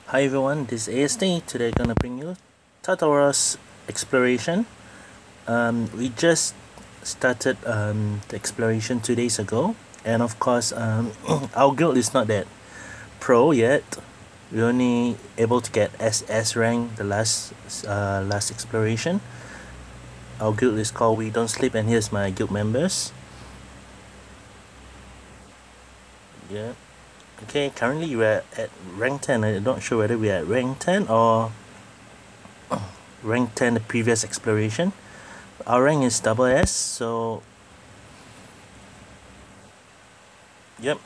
Hi everyone, this is AST. Today I'm gonna bring you Tartarus exploration. We just started the exploration 2 days ago, and of course our guild is not that pro yet. We're only able to get SS rank the last exploration. Our guild is called We Don't Sleep, and here's my guild members. Yeah. Okay, currently we're at rank 10. I'm not sure whether we're at rank 10 or rank 10 the previous exploration. Our rank is double S, so yep.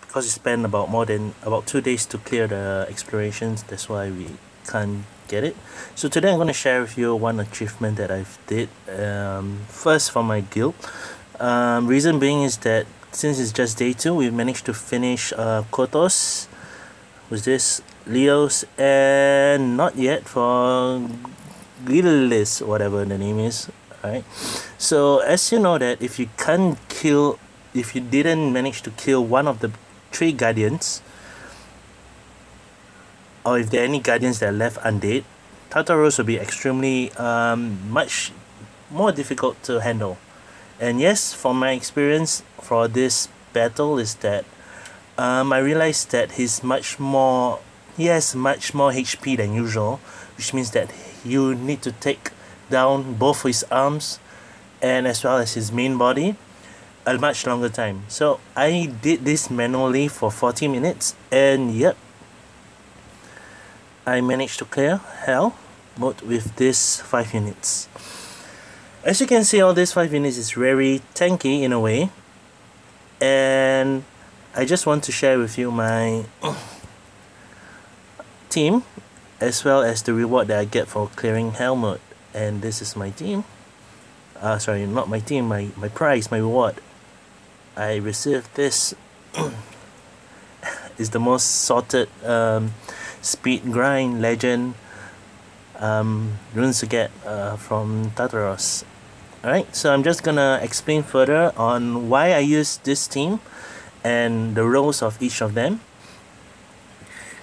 Because we spent about 2 days to clear the explorations, that's why we can't get it. So today I'm going to share with you one achievement that I've did. First for my guild. Reason being is that since it's just day 2, we managed to finish Kotos, was this Leos, and not yet for Guilles, whatever the name is. Alright, so as you know that if you didn't manage to kill one of the 3 guardians, or if there are any guardians that are left undead, Tartarus will be extremely much more difficult to handle. And yes, from my experience for this battle is that I realized that he has much more HP than usual, which means that you need to take down both his arms and as well as his main body a much longer time. So I did this manually for 40 minutes, and yep, I managed to clear Hell mode with this 5 units. As you can see, all these 5 units is very tanky in a way, and I just want to share with you my team as well as the reward that I get for clearing Hell mode. And this is my team. Sorry, not my team, my prize, my reward. I received this. Is the most sorted speed grind legend runes to get from Tartarus. Alright, so I'm just gonna explain further on why I use this team and the roles of each of them.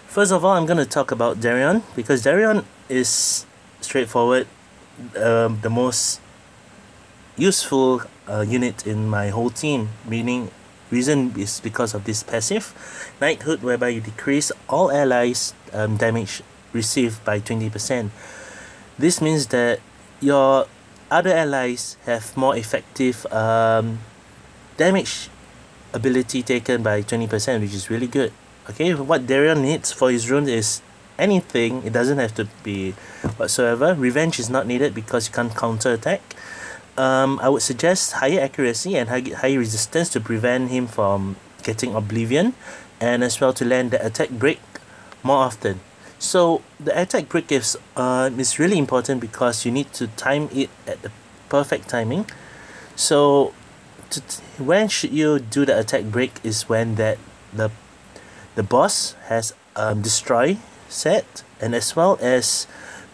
First of all, I'm gonna talk about Darion, because Darion is straightforward, the most useful unit in my whole team. Reason is because of this passive Knighthood, whereby you decrease all allies damage received by 20%. This means that your other allies have more effective damage ability taken by 20%, which is really good. Okay, what Darion needs for his rune is anything. It doesn't have to be whatsoever. Revenge is not needed because you can't counter attack. I would suggest higher accuracy and higher resistance to prevent him from getting Oblivion, and as well to land the attack break more often. So the attack break is really important because you need to time it at the perfect timing. So when should you do the attack break is when that the boss has destroy set, and as well as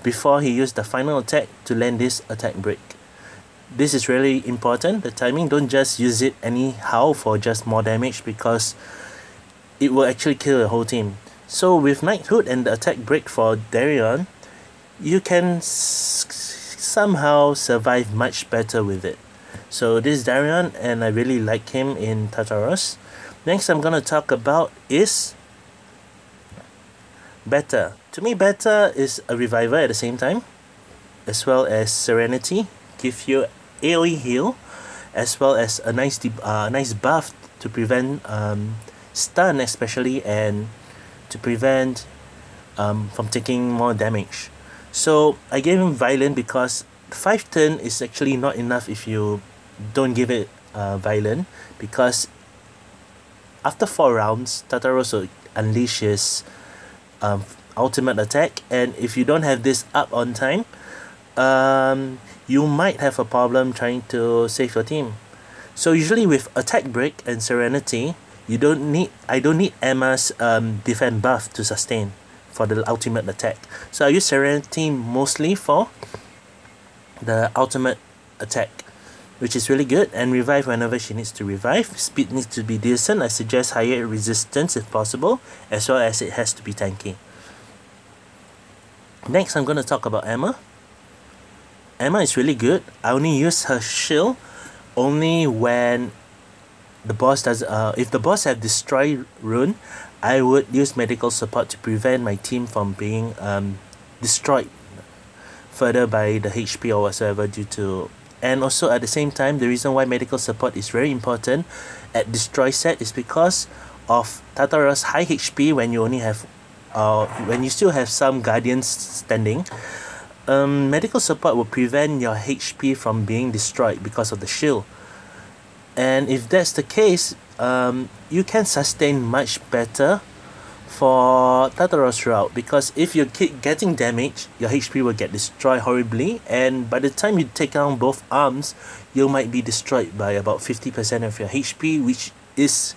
before he used the final attack to land this attack break. This is really important, the timing. Don't just use it anyhow for just more damage, because it will actually kill the whole team. So with Knighthood and the attack break for Darion, you can somehow survive much better with it. So this is Darion, and I really like him in Tartarus. Next I'm gonna talk about is Beta. To me, Beta is a reviver at the same time, as well as Serenity. Give you AoE heal, as well as a nice buff to prevent stun especially, and to prevent from taking more damage. So I gave him Violent because 5 turn is actually not enough if you don't give it Violent, because after 4 rounds Tartarus will unleash his ultimate attack, and if you don't have this up on time, you might have a problem trying to save your team. So usually with attack break and Serenity, I don't need Emma's defense buff to sustain for the ultimate attack. So I use Serenity mostly for the ultimate attack, which is really good, and revive whenever she needs to revive. Speed needs to be decent. I suggest higher resistance if possible, as well as it has to be tanky. Next, I'm going to talk about Emma. Emma is really good. I only use her shield only when the boss does. If the boss have destroy rune, I would use medical support to prevent my team from being destroyed further by the HP or whatsoever due to. And also at the same time, the reason why medical support is very important at destroy set is because of Tartarus high HP when you only have when you still have some guardians standing. Medical support will prevent your HP from being destroyed because of the shield. And if that's the case, you can sustain much better for Tartarus route, because if you keep getting damage, your HP will get destroyed horribly, and by the time you take down both arms, you might be destroyed by about 50% of your HP, which is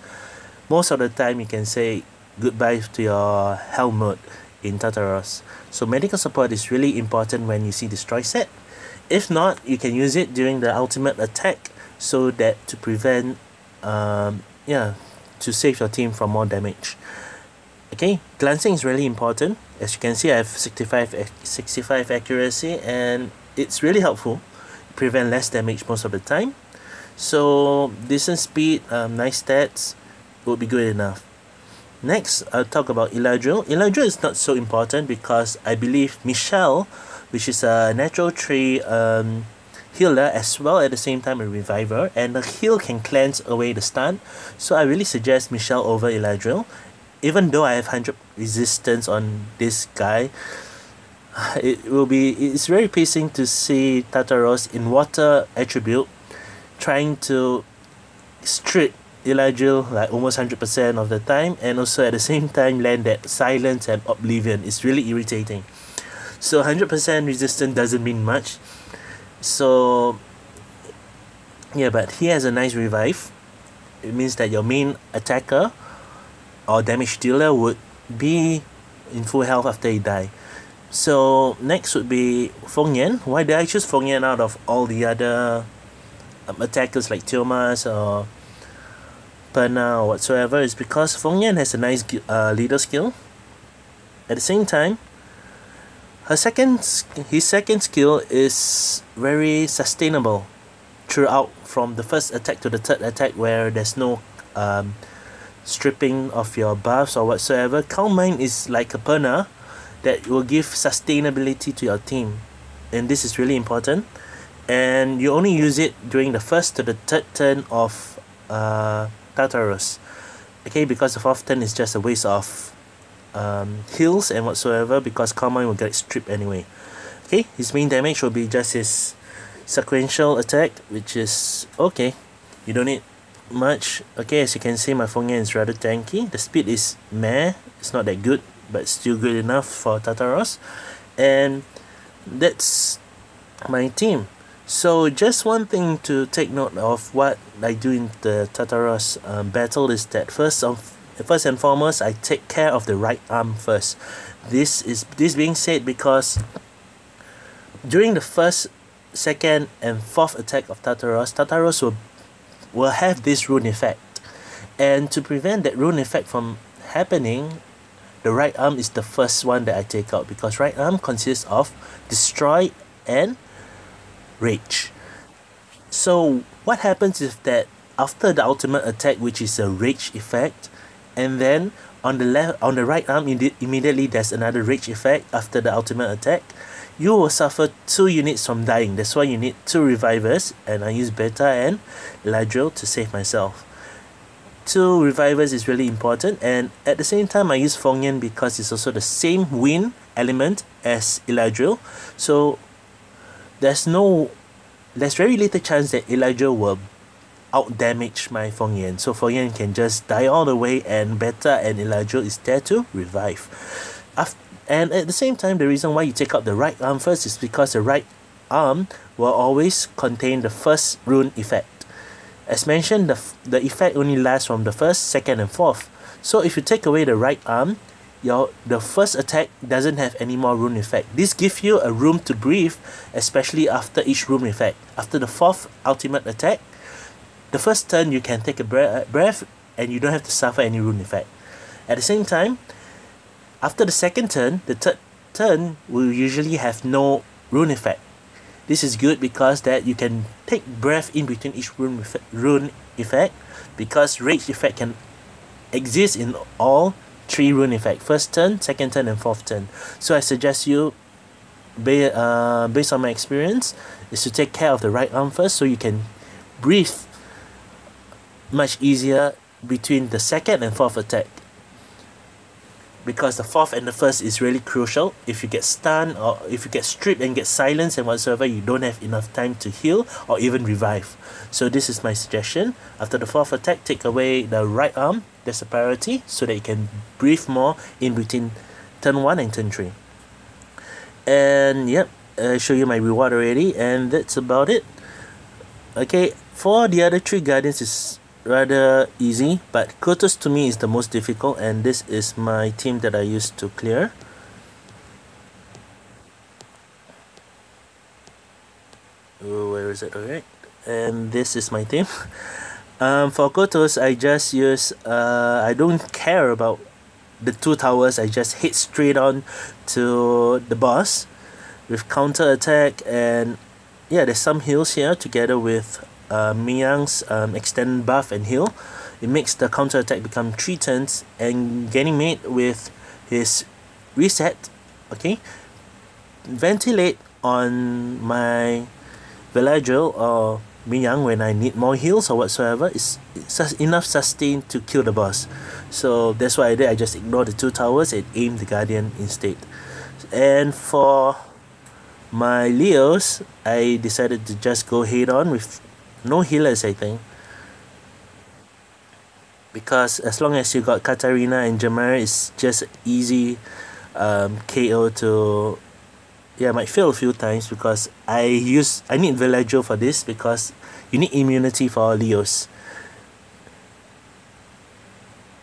most of the time you can say goodbye to your hell mode in Tartarus. So medical support is really important when you see destroy set. If not, you can use it during the ultimate attack so that to prevent to save your team from more damage. Okay, glancing is really important. As you can see, I have 65 accuracy, and it's really helpful. Prevent less damage most of the time. So decent speed, nice stats will be good enough. Next, I'll talk about Eladriel. Eladriel is not so important because I believe Michelle, which is a natural tree healer as well at the same time a reviver, and the heal can cleanse away the stun. So I really suggest Michelle over Eladriel. Even though I have 100 resistance on this guy, it's very pleasing to see Tartarus in water attribute trying to strip Eladriel like almost 100% of the time, and also at the same time land that silence and oblivion. It's really irritating. So 100% resistance doesn't mean much. So yeah, but he has a nice revive. It means that your main attacker or damage dealer would be in full health after he die. So next would be Feng Yan. Why did I choose Feng Yan out of all the other attackers like Thomas or Perna or whatsoever? Is because Feng Yan has a nice leader skill. At the same time, his second skill is very sustainable throughout, from the first attack to the third attack, where there's no stripping of your buffs or whatsoever. Calm Mind is like a Perna that will give sustainability to your team, and this is really important. And you only use it during the first to the third turn of Tartarus. Okay, because the fourth turn is just a waste of heals and whatsoever, because Calm Mind will get stripped anyway. Okay, his main damage will be just his sequential attack, which is okay. You don't need much. Okay, as you can see, my Feng Yan is rather tanky. The speed is meh, it's not that good, but still good enough for Tartarus. And that's my team. So just one thing to take note of what I do in the Tartarus battle is that first and foremost, I take care of the right arm first. This being said because during the first, second and fourth attack of Tartarus will have this rune effect, and to prevent that rune effect from happening, the right arm is the first one that I take out, because right arm consists of destroy and rage. So what happens is that after the ultimate attack, which is a rage effect, and then on the right arm immediately there's another rage effect after the ultimate attack, you will suffer 2 units from dying. That's why you need 2 revivers, and I use Beta and Eladriel to save myself. 2 revivers is really important, and at the same time I use Feng Yan because it's also the same wind element as Eladriel. So there's very little chance that Eladriel will out damage my Feng Yan. So Feng Yan can just die all the way, and Beta and Eladriel is there to revive. And at the same time, the reason why you take out the right arm first is because the right arm will always contain the first rune effect. As mentioned, the effect only lasts from the first, second and fourth. So if you take away the right arm, the first attack doesn't have any more rune effect. This gives you a room to breathe, especially after each rune effect. After the fourth ultimate attack, the first turn you can take a breath and you don't have to suffer any rune effect. At the same time, after the second turn, the turn will usually have no rune effect. This is good because that you can take breath in between each rune effect, because rage effect can exist in all 3 rune effect: first turn, second turn, and fourth turn. So I suggest you, based on my experience, is to take care of the right arm first, so you can breathe much easier between the second and fourth attack, because the fourth and the first is really crucial. If you get stunned or if you get stripped and get silenced and whatsoever, you don't have enough time to heal or even revive. So this is my suggestion: after the fourth attack, take away the right arm. That's a priority, so that you can breathe more in between turn 1 and turn 3. And yep, I show you my reward already, and that's about it. Okay, for the other 3 guardians is rather easy, but Kotos to me is the most difficult, and this is my team that I used to clear. Oh, where is it? Alright, and this is my team. For Kotos, I just use I don't care about the 2 towers. I just hit straight on to the boss with counter attack, and yeah, there's some heals here together with Miyang's extend buff and heal. It makes the counter attack become 3 turns, and Ganymede with his reset, okay, ventilate on my Villager or Miyang when I need more heals or whatsoever. It's enough sustain to kill the boss. So that's what I did. I just ignored the 2 towers and aimed the Guardian instead. And for my Leos, I decided to just go head on with no healers, I think, because as long as you got Katarina and Jamara, it's just easy KO to... Yeah, I might fail a few times because I need Villager for this, because you need immunity for Leos.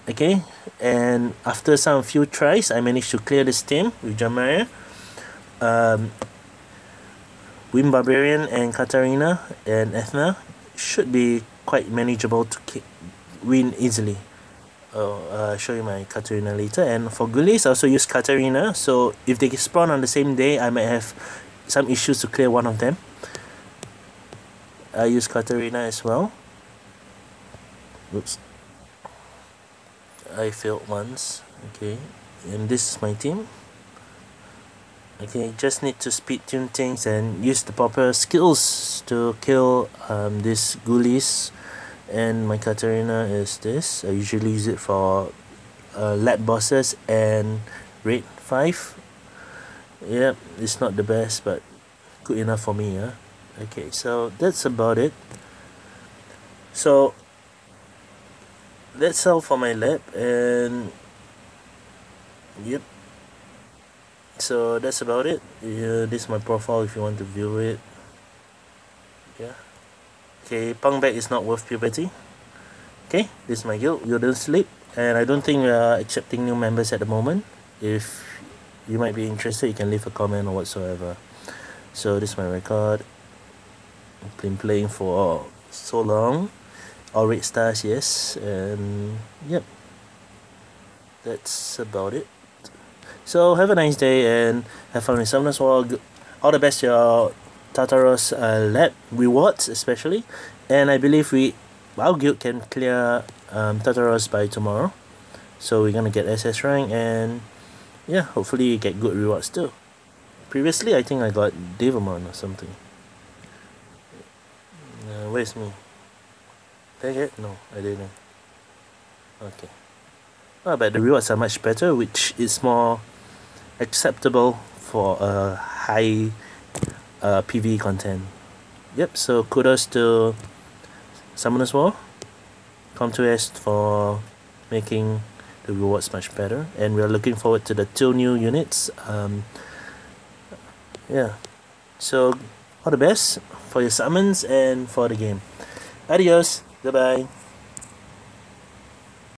Okay, and after some few tries, I managed to clear this team with Jamara, Wim Barbarian and Katarina and Ethna. Should be quite manageable to win easily. I'll show you my Katarina later. And for Guilles, I also use Katarina, so if they spawn on the same day, I might have some issues to clear one of them. I use Katarina as well. Oops, I failed once. Okay, and this is my team. Okay, just need to speed tune things and use the proper skills to kill this Guilles. And my Katarina is this. I usually use it for lab bosses and raid 5. Yep, it's not the best, but good enough for me. Okay, so that's about it. So that's all for my lab, and yep, so that's about it. This is my profile if you want to view it. Yeah. Okay, punk bag is not worth puberty. Okay, this is my guild. You don't sleep, and I don't think we are accepting new members at the moment. If you might be interested, you can leave a comment or whatsoever. So this is my record. I've been playing for so long. All red stars, yes, and yep, that's about it. So have a nice day and have fun with Summoners War. All the best to your Tartarus lab rewards especially, and I believe our guild can clear Tartarus by tomorrow, so we're gonna get SS rank, and yeah, hopefully get good rewards too. Previously I think I got Devamon or something. Where's me? Did I get? No, I didn't. Okay. Well, but the rewards are much better, which is more acceptable for a high PvE content. Yep, so kudos to Summoners War, Com2S for making the rewards much better, and we're looking forward to the 2 new units. Yeah, so all the best for your summons and for the game. Adios, goodbye.